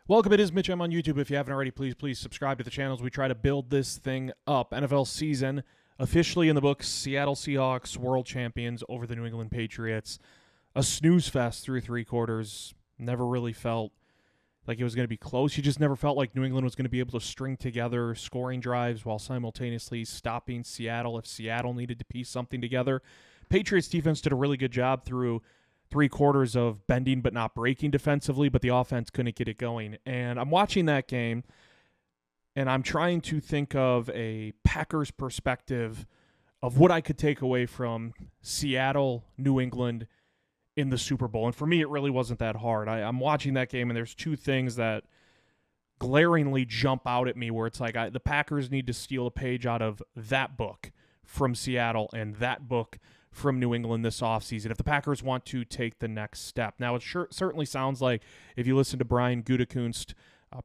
Welcome, it is Mitch. I'm on YouTube. If you haven't already, please subscribe to the channel as we try to build this thing up. NFL season officially in the books. Seattle Seahawks world champions over the New England Patriots. A snooze fest through three quarters. Never really felt like it was going to be close. You just never felt like New England was going to be able to string together scoring drives while simultaneously stopping Seattle if Seattle needed to piece something together. Patriots defense did a really good job through three quarters of bending but not breaking defensively, but the offense couldn't get it going. And I'm watching that game, and I'm trying to think of a Packers perspective of what I could take away from Seattle, New England in the Super Bowl. And for me, it really wasn't that hard. I'm watching that game, and there's two things that glaringly jump out at me where it's like the Packers need to steal a page out of that book from Seattle and that book from New England this offseason if the Packers want to take the next step. Now, it certainly sounds like, if you listen to Brian Gutekunst's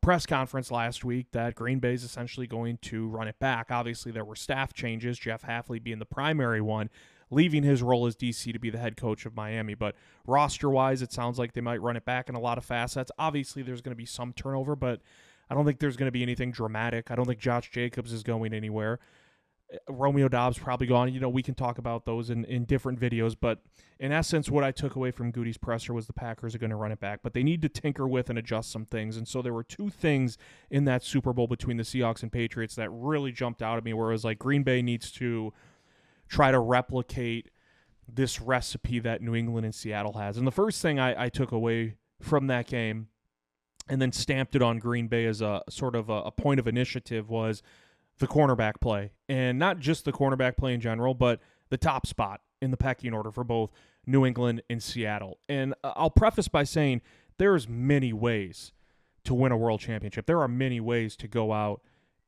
press conference last week, that Green Bay is essentially going to run it back. Obviously, there were staff changes, Jeff Hafley being the primary one, leaving his role as DC to be the head coach of Miami. But roster-wise, it sounds like they might run it back in a lot of facets. Obviously, there's going to be some turnover, but I don't think there's going to be anything dramatic. I don't think Josh Jacobs is going anywhere. Romeo Doubs probably gone. We can talk about those in different videos, but in essence, what I took away from Goody's presser was the Packers are going to run it back, but they need to tinker with and adjust some things. And so there were two things in that Super Bowl between the Seahawks and Patriots that really jumped out at me, where it was like Green Bay needs to try to replicate this recipe that New England and Seattle has. And the first thing I took away from that game and then stamped it on Green Bay as a sort of a point of initiative was the cornerback play, and not just the cornerback play in general, but the top spot in the pecking order for both New England and Seattle. And I'll preface by saying there's many ways to win a world championship. There are many ways to go out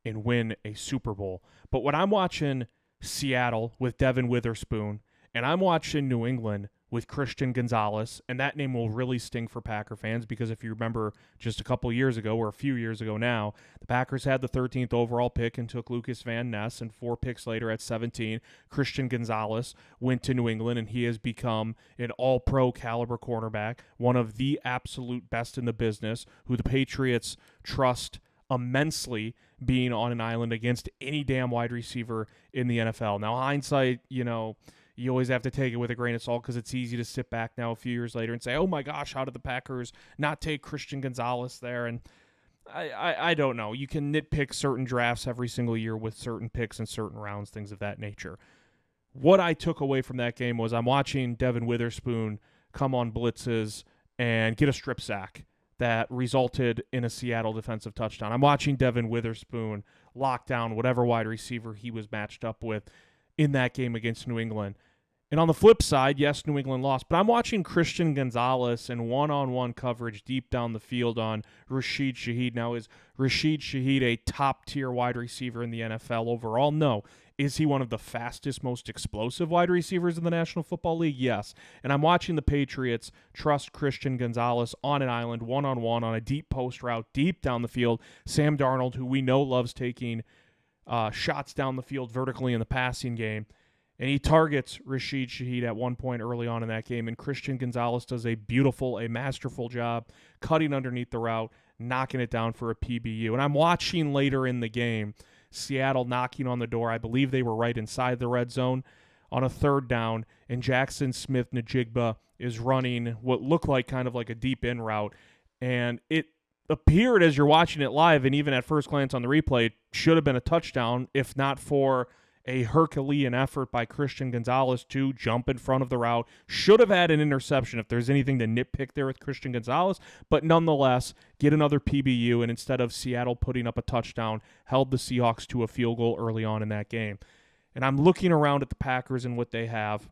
and win a Super Bowl. But when I'm watching Seattle with Devin Witherspoon, and I'm watching New England with Christian Gonzalez, and that name will really sting for Packer fans because if you remember just a couple years ago, or a few years ago now, the Packers had the 13th overall pick and took Lucas Van Ness, and 4 picks later at 17, Christian Gonzalez went to New England, and he has become an all-pro caliber cornerback, one of the absolute best in the business, who the Patriots trust immensely being on an island against any damn wide receiver in the NFL. Now, hindsight, you always have to take it with a grain of salt because it's easy to sit back now a few years later and say, oh my gosh, how did the Packers not take Christian Gonzalez there? And I don't know. You can nitpick certain drafts every single year with certain picks and certain rounds, things of that nature. What I took away from that game was I'm watching Devin Witherspoon come on blitzes and get a strip sack that resulted in a Seattle defensive touchdown. I'm watching Devin Witherspoon lock down whatever wide receiver he was matched up with in that game against New England. And on the flip side, yes, New England lost, but I'm watching Christian Gonzalez in one-on-one coverage deep down the field on Rashid Shaheed. Now, is Rashid Shaheed a top-tier wide receiver in the NFL overall? No. Is he one of the fastest, most explosive wide receivers in the National Football League? Yes. And I'm watching the Patriots trust Christian Gonzalez on an island, one-on-one, on a deep post route, deep down the field. Sam Darnold, who we know loves taking shots down the field vertically in the passing game, and he targets Rashid Shaheed at one point early on in that game, and Christian Gonzalez does a masterful job cutting underneath the route, knocking it down for a PBU. And I'm watching later in the game Seattle knocking on the door. I believe they were right inside the red zone on a third down, and Jackson Smith-Njigba is running what looked like kind of like a deep in route, and it appeared as you're watching it live, and even at first glance on the replay, it should have been a touchdown if not for a Herculean effort by Christian Gonzalez to jump in front of the route. Should have had an interception if there's anything to nitpick there with Christian Gonzalez, but nonetheless, get another PBU, and instead of Seattle putting up a touchdown, held the Seahawks to a field goal early on in that game. And I'm looking around at the Packers and what they have,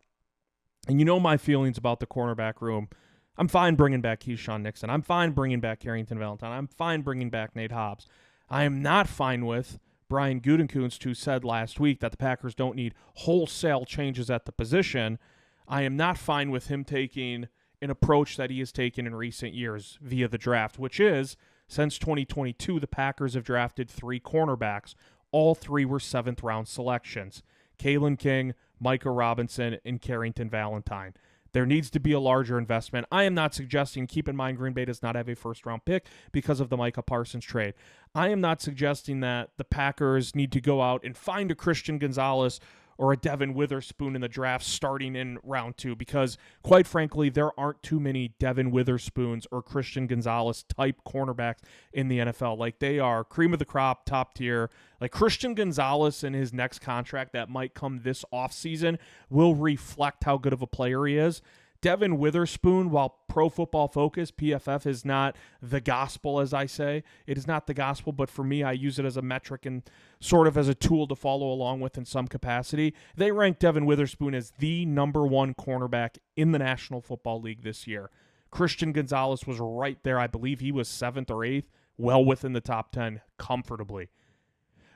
and you know my feelings about the cornerback room. I'm fine bringing back Keyshawn Nixon. I'm fine bringing back Carrington Valentine. I'm fine bringing back Nate Hobbs. I am not fine with Brian Gutekunst, who said last week that the Packers don't need wholesale changes at the position. I am not fine with him taking an approach that he has taken in recent years via the draft, which is, since 2022, the Packers have drafted 3 cornerbacks. All 3 were 7th-round selections: Kalen King, Micah Robinson, and Carrington Valentine. There needs to be a larger investment. I am not suggesting, keep in mind, Green Bay does not have a first-round pick because of the Micah Parsons trade. I am not suggesting that the Packers need to go out and find a Christian Gonzalez or a Devin Witherspoon in the draft starting in round 2, because quite frankly, there aren't too many Devin Witherspoons or Christian Gonzalez type cornerbacks in the NFL. Like, they are cream of the crop, top tier. Like, Christian Gonzalez in his next contract that might come this offseason will reflect how good of a player he is. Devin Witherspoon, while Pro Football Focus, PFF, is not the gospel, as I say. It is not the gospel, but for me, I use it as a metric and sort of as a tool to follow along with in some capacity. They rank Devin Witherspoon as the number 1 cornerback in the National Football League this year. Christian Gonzalez was right there. I believe he was 7th or 8th, well within the top 10 comfortably.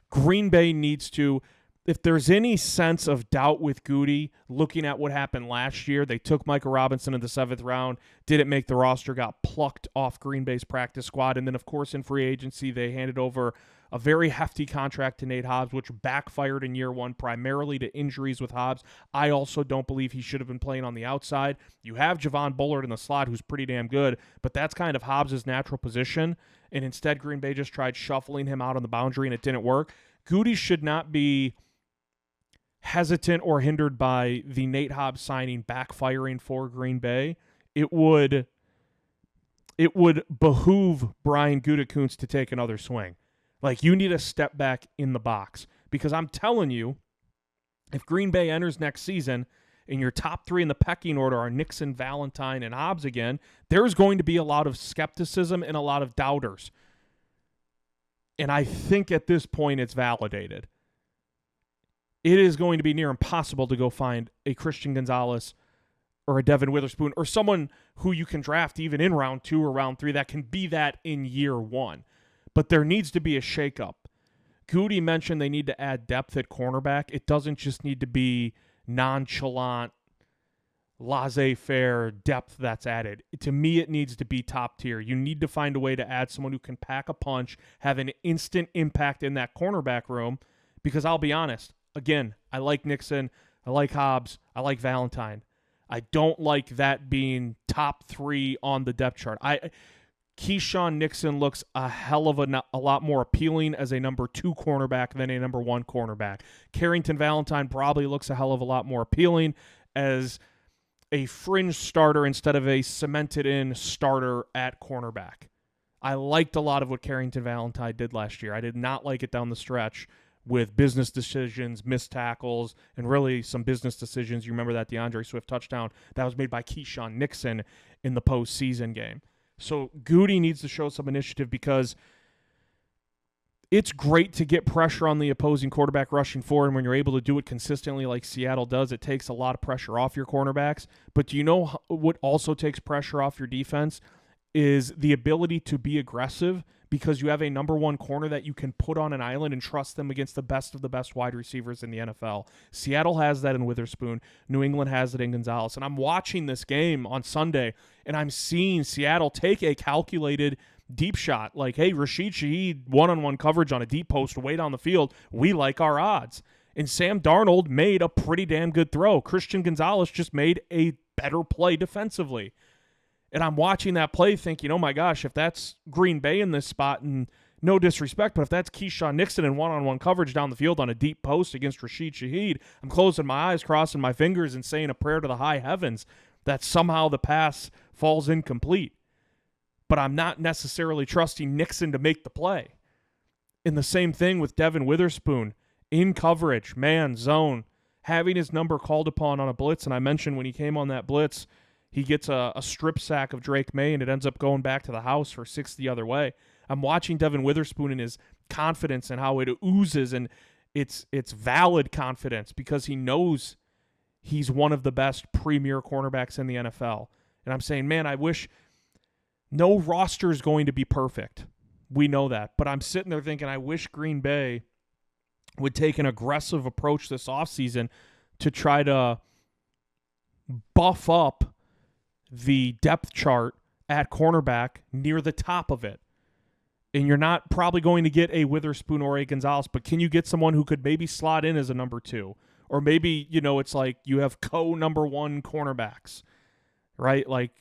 Green Bay needs to... If there's any sense of doubt with Goody, looking at what happened last year, they took Micah Robinson in the 7th round, didn't make the roster, got plucked off Green Bay's practice squad, and then, of course, in free agency, they handed over a very hefty contract to Nate Hobbs, which backfired in year 1, primarily to injuries with Hobbs. I also don't believe he should have been playing on the outside. You have Javon Bullard in the slot, who's pretty damn good, but that's kind of Hobbs' natural position, and instead Green Bay just tried shuffling him out on the boundary, and it didn't work. Goody should not be hesitant or hindered by the Nate Hobbs signing backfiring for Green Bay. It would behoove Brian Gutekunst to take another swing. Like, you need a step back in the box, because I'm telling you, if Green Bay enters next season and your top 3 in the pecking order are Nixon, Valentine, and Hobbs again, there's going to be a lot of skepticism and a lot of doubters. And I think at this point it's validated. It is going to be near impossible to go find a Christian Gonzalez or a Devin Witherspoon or someone who you can draft even in round 2 or round 3 that can be that in year 1. But there needs to be a shakeup. Goody mentioned they need to add depth at cornerback. It doesn't just need to be nonchalant, laissez-faire depth that's added. To me, it needs to be top tier. You need to find a way to add someone who can pack a punch, have an instant impact in that cornerback room, because I'll be honest, again, I like Nixon, I like Hobbs, I like Valentine. I don't like that being top 3 on the depth chart. Keyshawn Nixon looks a hell of a lot more appealing as a number 2 cornerback than a number 1 cornerback. Carrington Valentine probably looks a hell of a lot more appealing as a fringe starter instead of a cemented-in starter at cornerback. I liked a lot of what Carrington Valentine did last year. I did not like it down the stretch with business decisions, missed tackles, and really some business decisions. You remember that DeAndre Swift touchdown that was made by Keyshawn Nixon in the postseason game. So Goody needs to show some initiative, because it's great to get pressure on the opposing quarterback rushing forward, and when you're able to do it consistently like Seattle does, it takes a lot of pressure off your cornerbacks. But do you know what also takes pressure off your defense is the ability to be aggressive, because you have a number 1 corner that you can put on an island and trust them against the best of the best wide receivers in the NFL. Seattle has that in Witherspoon. New England has it in Gonzalez. And I'm watching this game on Sunday, and I'm seeing Seattle take a calculated deep shot. Like, hey, Rashid Shaheed, one-on-one coverage on a deep post way down the field. We like our odds. And Sam Darnold made a pretty damn good throw. Christian Gonzalez just made a better play defensively. And I'm watching that play thinking, oh my gosh, if that's Green Bay in this spot, and no disrespect, but if that's Keyshawn Nixon in one-on-one coverage down the field on a deep post against Rashid Shaheed, I'm closing my eyes, crossing my fingers, and saying a prayer to the high heavens that somehow the pass falls incomplete. But I'm not necessarily trusting Nixon to make the play. And the same thing with Devin Witherspoon. In coverage, man, zone, having his number called upon on a blitz. And I mentioned when he came on that blitz, he gets a strip sack of Drake May, and it ends up going back to the house for 6 the other way. I'm watching Devin Witherspoon and his confidence and how it oozes, and it's valid confidence, because he knows he's one of the best premier cornerbacks in the NFL. And I'm saying, man, I wish no roster is going to be perfect. We know that. But I'm sitting there thinking, I wish Green Bay would take an aggressive approach this offseason to try to buff up the depth chart at cornerback near the top of it. And you're not probably going to get a Witherspoon or a Gonzalez, but can you get someone who could maybe slot in as a number 2? Or maybe, it's like you have number 1 cornerbacks. right? Like,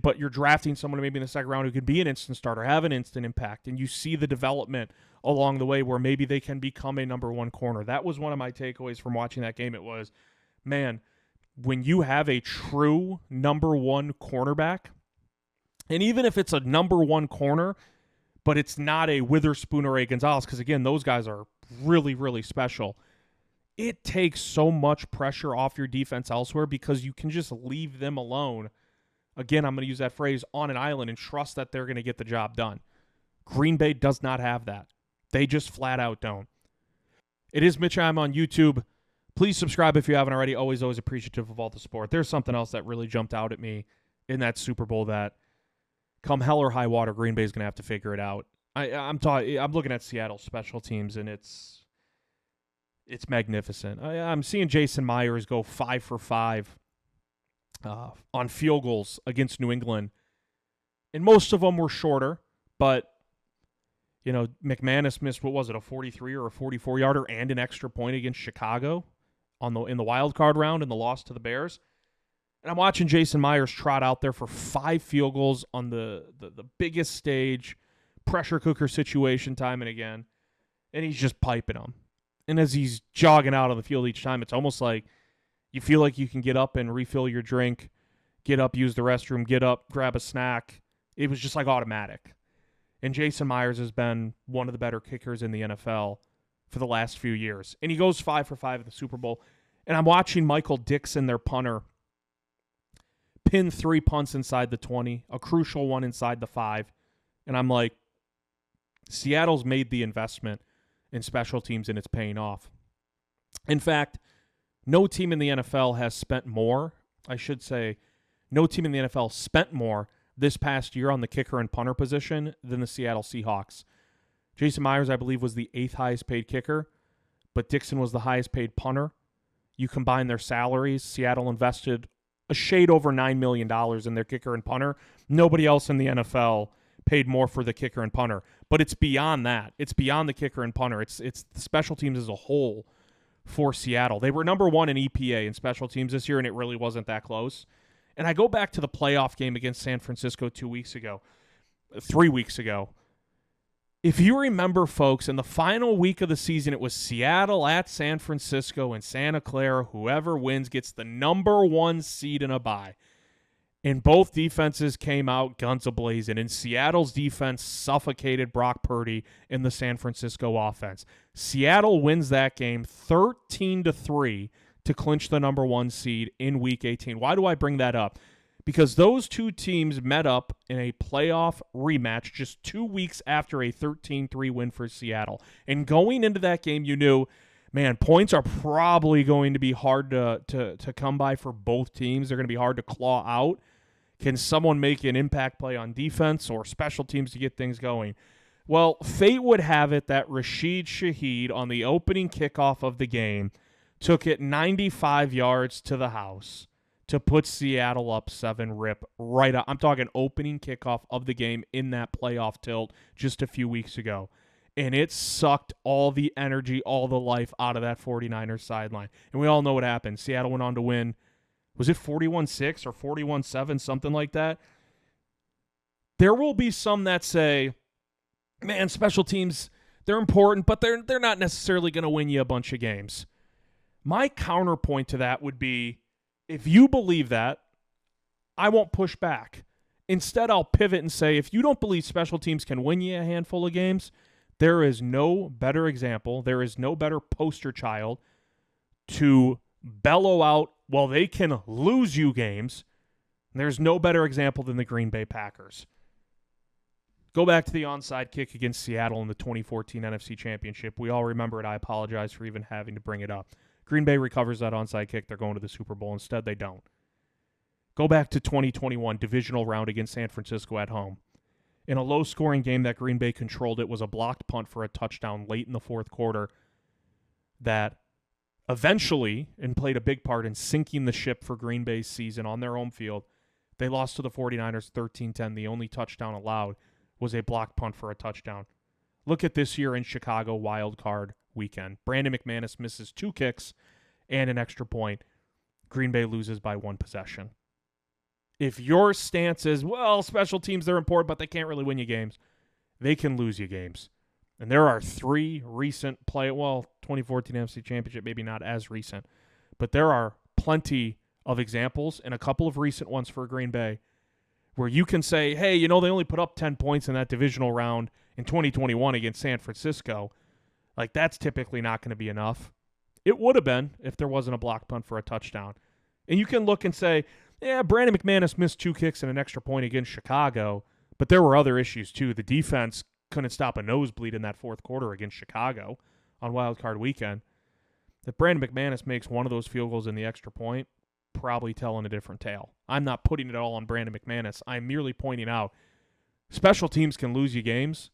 but you're drafting someone maybe in the second round who could be an instant starter, have an instant impact, and you see the development along the way where maybe they can become a number one corner. That was one of my takeaways from watching that game. It was, man, when you have a true number one cornerback, and even if it's a number one corner, but it's not a Witherspoon or a Gonzalez, because again, those guys are really, really special. It takes so much pressure off your defense elsewhere because you can just leave them alone. Again, I'm going to use that phrase, on an island, and trust that they're going to get the job done. Green Bay does not have that. They just flat out don't. It is Mitch. I'm on YouTube. Please subscribe if you haven't already. Always appreciative of all the support. There's something else that really jumped out at me in that Super Bowl that, come hell or high water, Green Bay's going to have to figure it out. I'm looking at Seattle's special teams, and it's magnificent. I'm seeing Jason Myers go 5 for 5 on field goals against New England, and most of them were shorter, but McManus missed, what was it, a 43 or a 44-yarder and an extra point against Chicago in the wild card round in the loss to the Bears. And I'm watching Jason Myers trot out there for 5 field goals on the biggest stage, pressure cooker situation time and again, and he's just piping them. And as he's jogging out on the field each time, it's almost like you feel like you can get up and refill your drink, get up, use the restroom, get up, grab a snack. It was just like automatic. And Jason Myers has been one of the better kickers in the NFL for the last few years. And he goes 5 for 5 in the Super Bowl. And I'm watching Michael Dixon, their punter, pin 3 punts inside the 20, a crucial one inside the 5. And I'm like, Seattle's made the investment in special teams, and it's paying off. In fact, no team in the NFL has spent more. I should say, no team in the NFL spent more this past year on the kicker and punter position than the Seattle Seahawks. Jason Myers, I believe, was the 8th highest paid kicker, but Dixon was the highest paid punter. You combine their salaries, Seattle invested a shade over $9 million in their kicker and punter. Nobody else in the NFL paid more for the kicker and punter. But it's beyond that. It's beyond the kicker and punter. It's the special teams as a whole for Seattle. They were number 1 in EPA in special teams this year, and it really wasn't that close. And I go back to the playoff game against San Francisco 3 weeks ago. If you remember, folks, in the final week of the season, it was Seattle at San Francisco and Santa Clara. Whoever wins gets the number 1 seed in a bye. And both defenses came out guns a-blazing, and Seattle's defense suffocated Brock Purdy in the San Francisco offense. Seattle wins that game 13-3 to clinch the number 1 seed in Week 18. Why do I bring that up? Because those two teams met up in a playoff rematch just 2 weeks after a 13-3 win for Seattle. And going into that game, you knew, man, points are probably going to be hard to come by for both teams. They're going to be hard to claw out. Can someone make an impact play on defense or special teams to get things going? Well, fate would have it that Rashid Shaheed on the opening kickoff of the game took it 95 yards to the house to put Seattle up 7-rip right up. I'm talking opening kickoff of the game in that playoff tilt just a few weeks ago. And it sucked all the energy, all the life out of that 49ers sideline. And we all know what happened. Seattle went on to win. Was it 41-6 or 41-7, something like that? There will be some that say, man, special teams, they're important, but they're not necessarily going to win you a bunch of games. My counterpoint to that would be, if you believe that, I won't push back. Instead, I'll pivot and say, if you don't believe special teams can win you a handful of games, there is no better example, there is no better poster child to bellow out, well, they can lose you games. There's no better example than the Green Bay Packers. Go back to the onside kick against Seattle in the 2014 NFC Championship. We all remember it. I apologize for even having to bring it up. Green Bay recovers that onside kick. They're going to the Super Bowl. Instead, they don't. Go back to 2021 divisional round against San Francisco at home. In a low-scoring game that Green Bay controlled, it was a blocked punt for a touchdown late in the fourth quarter that eventually, and played a big part in sinking the ship for Green Bay's season on their home field. They lost to the 49ers 13-10. The only touchdown allowed was a blocked punt for a touchdown. Look at this year in Chicago wild card weekend. Brandon McManus misses 2 kicks and an extra point. Green Bay loses by 1 possession. If your stance is, well, special teams, they're important, but they can't really win you games, they can lose you games. And there are 3 recent 2014 NFC Championship, maybe not as recent, but there are plenty of examples and a couple of recent ones for Green Bay where you can say, hey, they only put up 10 points in that divisional round in 2021 against San Francisco. Like, that's typically not going to be enough. It would have been if there wasn't a block punt for a touchdown. And you can look and say, yeah, Brandon McManus missed 2 kicks and an extra point against Chicago, but there were other issues too. The defense couldn't stop a nosebleed in that fourth quarter against Chicago on Wild Card Weekend. If Brandon McManus makes one of those field goals in the extra point, probably telling a different tale. I'm not putting it all on Brandon McManus. I'm merely pointing out special teams can lose you games,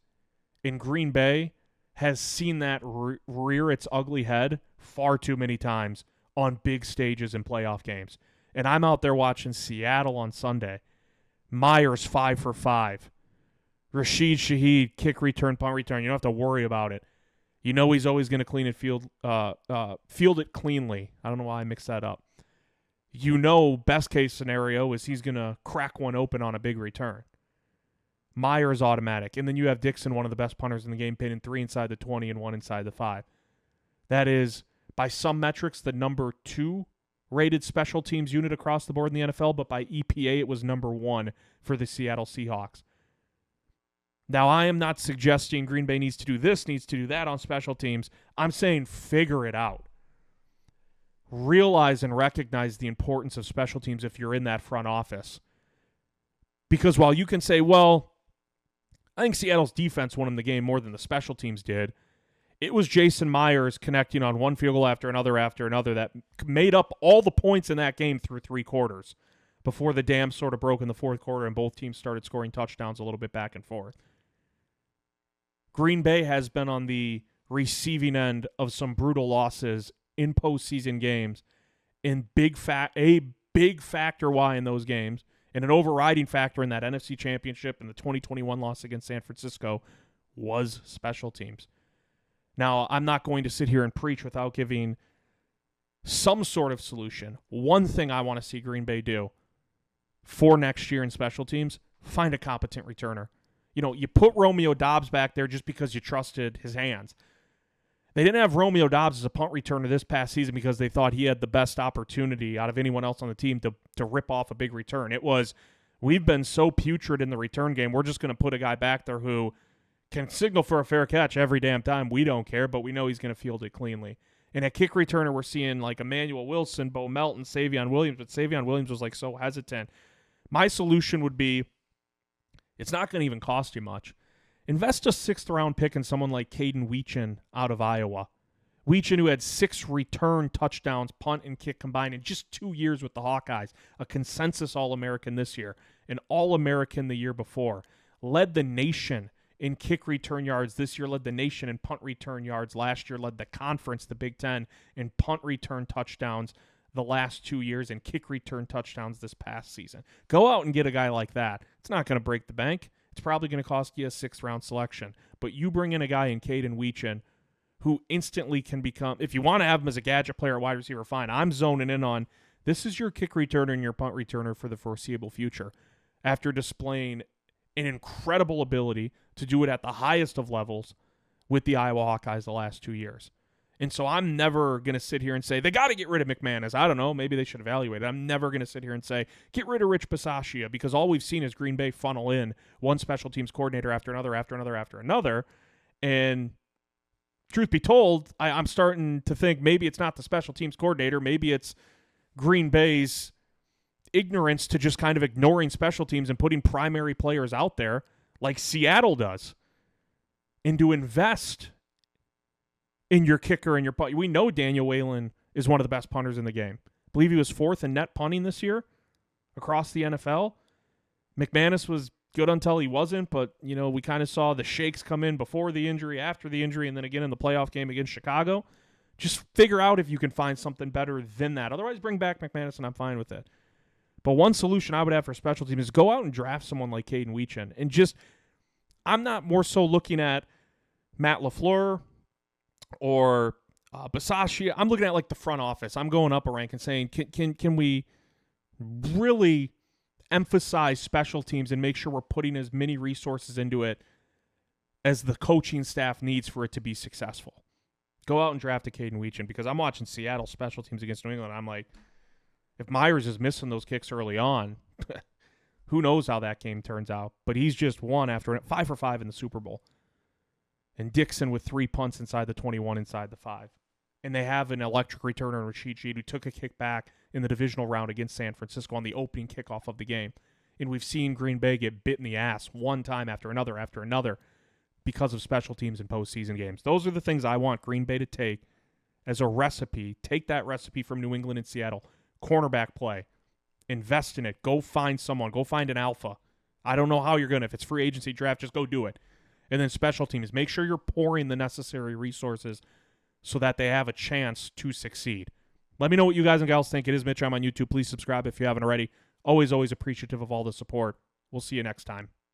and Green Bay has seen that rear its ugly head far too many times on big stages in playoff games. And I'm out there watching Seattle on Sunday. Myers 5 for 5. Rashid Shaheed kick return, punt return. You don't have to worry about it. He's always going to field it cleanly. I don't know why I mixed that up. Best case scenario is he's going to crack one open on a big return. Myers automatic. And then you have Dixon, one of the best punters in the game, pinning 3 inside the 20 and 1 inside the 5. That is, by some metrics, the number 2 rated special teams unit across the board in the NFL, but by EPA, it was number 1 for the Seattle Seahawks. Now, I am not suggesting Green Bay needs to do this, needs to do that on special teams. I'm saying figure it out. Realize and recognize the importance of special teams if you're in that front office. Because while you can say, well, I think Seattle's defense won in the game more than the special teams did, it was Jason Myers connecting on one field goal after another that made up all the points in that game through 3 quarters before the dam sort of broke in the fourth quarter and both teams started scoring touchdowns a little bit back and forth. Green Bay has been on the receiving end of some brutal losses in postseason games, and a big factor why in those games, and an overriding factor in that NFC Championship and the 2021 loss against San Francisco was special teams. Now, I'm not going to sit here and preach without giving some sort of solution. One thing I want to see Green Bay do for next year in special teams, find a competent returner. You put Romeo Doubs back there just because you trusted his hands. They didn't have Romeo Doubs as a punt returner this past season because they thought he had the best opportunity out of anyone else on the team to rip off a big return. It was, we've been so putrid in the return game, we're just going to put a guy back there who can signal for a fair catch every damn time. We don't care, but we know he's going to field it cleanly. And at kick returner, we're seeing like Emmanuel Wilson, Bo Melton, Savion Williams, but Savion Williams was like so hesitant. My solution would be, it's not going to even cost you much. Invest a 6th-round pick in someone like Caden Weechin out of Iowa. Weechin, who had 6 return touchdowns, punt and kick combined in just 2 years with the Hawkeyes, a consensus All-American this year, an All-American the year before, led the nation in kick return yards this year, led the nation in punt return yards last year, led the conference, the Big Ten, in punt return touchdowns the last 2 years, and kick return touchdowns this past season. Go out and get a guy like that. It's not going to break the bank. It's probably going to cost you a 6th-round selection. But you bring in a guy in Caden Weechin who instantly can become, if you want to have him as a gadget player, wide receiver, fine. I'm zoning in on, this is your kick returner and your punt returner for the foreseeable future. After displaying an incredible ability to do it at the highest of levels with the Iowa Hawkeyes the last 2 years. And so I'm never going to sit here and say, they got to get rid of McManus. I don't know. Maybe they should evaluate it. I'm never going to sit here and say, get rid of Rich Bisaccia, because all we've seen is Green Bay funnel in one special teams coordinator after another. And truth be told, I'm starting to think maybe it's not the special teams coordinator. Maybe it's Green Bay's ignorance to just kind of ignoring special teams and putting primary players out there like Seattle does, and to invest in your kicker and your punt. We know Daniel Whalen is one of the best punters in the game. I believe he was 4th in net punting this year across the NFL. McManus was good until he wasn't, but, we kind of saw the shakes come in before the injury, after the injury, and then again in the playoff game against Chicago. Just figure out if you can find something better than that. Otherwise, bring back McManus, and I'm fine with it. But one solution I would have for special teams is go out and draft someone like Caden Weechin. And just, I'm not more so looking at Matt LaFleur or Bisaccia. I'm looking at like the front office. I'm going up a rank and saying, can we really emphasize special teams and make sure we're putting as many resources into it as the coaching staff needs for it to be successful. Go out and draft a Caden Weechin, because I'm watching Seattle special teams against New England. I'm like, if Myers is missing those kicks early on, who knows how that game turns out. But he's just won after 5 for 5 in the Super Bowl. And Dixon with 3 punts inside the 21, inside the 5. And they have an electric returner in Rashid Shaheed who took a kick back in the divisional round against San Francisco on the opening kickoff of the game. And we've seen Green Bay get bit in the ass one time after another because of special teams in postseason games. Those are the things I want Green Bay to take as a recipe. Take that recipe from New England and Seattle. Cornerback play. Invest in it. Go find someone. Go find an alpha. I don't know how you're going to. If it's free agency draft, just go do it. And then special teams. Make sure you're pouring the necessary resources so that they have a chance to succeed. Let me know what you guys and gals think. It is Mitch. I'm on YouTube. Please subscribe if you haven't already. Always appreciative of all the support. We'll see you next time.